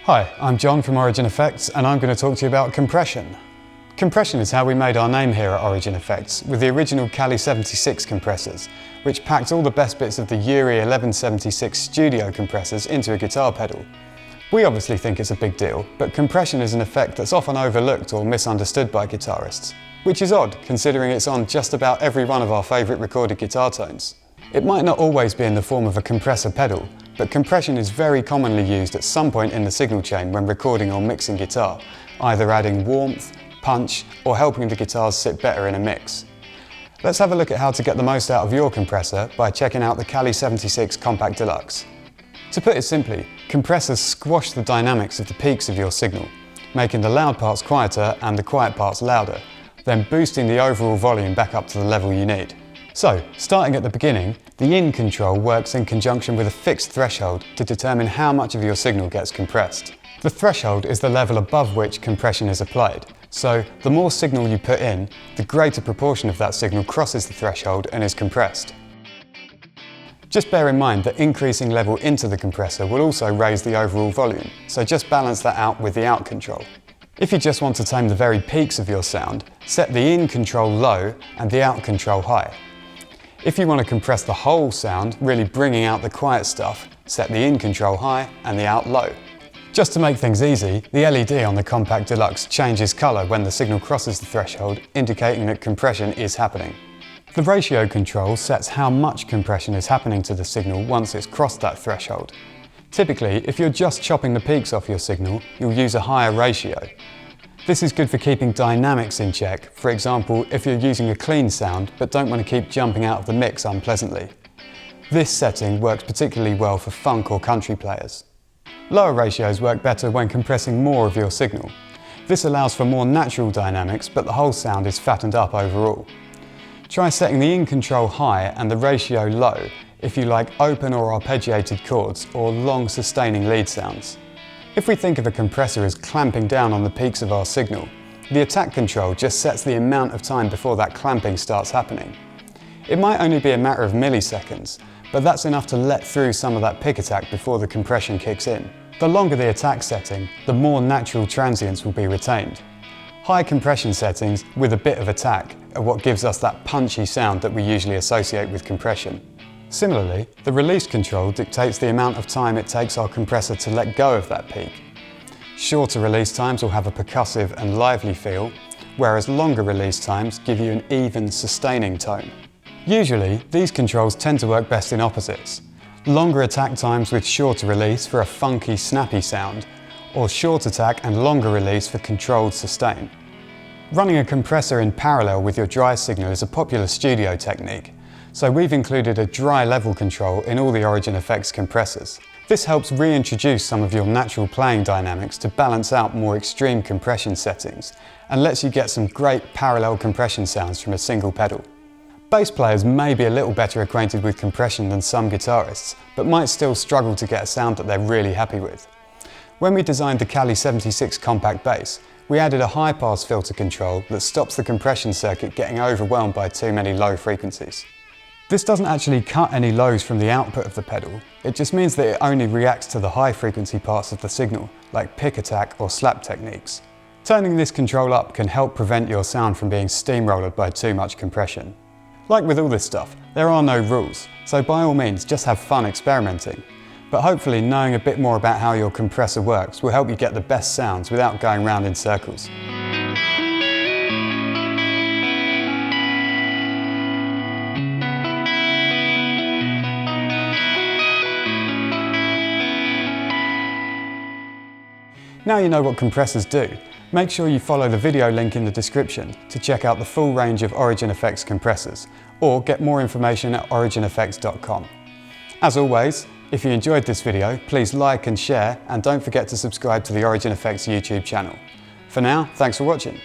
Hi, I'm John from Origin Effects and I'm going to talk to you about compression. Compression is how we made our name here at Origin Effects with the original Cali76 compressors, which packed all the best bits of the Urei 1176 studio compressors into a guitar pedal. We obviously think it's a big deal, but compression is an effect that's often overlooked or misunderstood by guitarists, which is odd considering it's on just about every one of our favourite recorded guitar tones. It might not always be in the form of a compressor pedal, but compression is very commonly used at some point in the signal chain when recording or mixing guitar, either adding warmth, punch, or helping the guitars sit better in a mix. Let's have a look at how to get the most out of your compressor by checking out the Cali76 Compact Deluxe. To put it simply, compressors squash the dynamics of the peaks of your signal, making the loud parts quieter and the quiet parts louder, then boosting the overall volume back up to the level you need. So, starting at the beginning, the in control works in conjunction with a fixed threshold to determine how much of your signal gets compressed. The threshold is the level above which compression is applied, so the more signal you put in, the greater proportion of that signal crosses the threshold and is compressed. Just bear in mind that increasing level into the compressor will also raise the overall volume, so just balance that out with the out control. If you just want to tame the very peaks of your sound, set the in control low and the out control high. If you want to compress the whole sound, really bringing out the quiet stuff, set the in control high and the out low. Just to make things easy, the LED on the Compact Deluxe changes colour when the signal crosses the threshold, indicating that compression is happening. The ratio control sets how much compression is happening to the signal once it's crossed that threshold. Typically, if you're just chopping the peaks off your signal, you'll use a higher ratio. This is good for keeping dynamics in check, for example, if you're using a clean sound but don't want to keep jumping out of the mix unpleasantly. This setting works particularly well for funk or country players. Lower ratios work better when compressing more of your signal. This allows for more natural dynamics, but the whole sound is fattened up overall. Try setting the in control high and the ratio low if you like open or arpeggiated chords or long sustaining lead sounds. If we think of a compressor as clamping down on the peaks of our signal, the attack control just sets the amount of time before that clamping starts happening. It might only be a matter of milliseconds, but that's enough to let through some of that pick attack before the compression kicks in. The longer the attack setting, the more natural transients will be retained. High compression settings with a bit of attack are what gives us that punchy sound that we usually associate with compression. Similarly, the release control dictates the amount of time it takes our compressor to let go of that peak. Shorter release times will have a percussive and lively feel, whereas longer release times give you an even, sustaining tone. Usually, these controls tend to work best in opposites. Longer attack times with shorter release for a funky, snappy sound, or short attack and longer release for controlled sustain. Running a compressor in parallel with your dry signal is a popular studio technique, so we've included a dry level control in all the Origin Effects compressors. This helps reintroduce some of your natural playing dynamics to balance out more extreme compression settings and lets you get some great parallel compression sounds from a single pedal. Bass players may be a little better acquainted with compression than some guitarists, but might still struggle to get a sound that they're really happy with. When we designed the Cali76 Compact Bass, we added a high-pass filter control that stops the compression circuit getting overwhelmed by too many low frequencies. This doesn't actually cut any lows from the output of the pedal, it just means that it only reacts to the high frequency parts of the signal, like pick attack or slap techniques. Turning this control up can help prevent your sound from being steamrolled by too much compression. Like with all this stuff, there are no rules, so by all means just have fun experimenting. But hopefully knowing a bit more about how your compressor works will help you get the best sounds without going round in circles. Now you know what compressors do. Make sure you follow the video link in the description to check out the full range of Origin Effects compressors, or get more information at origineffects.com. As always, if you enjoyed this video, please like and share, and don't forget to subscribe to the Origin Effects YouTube channel. For now, thanks for watching.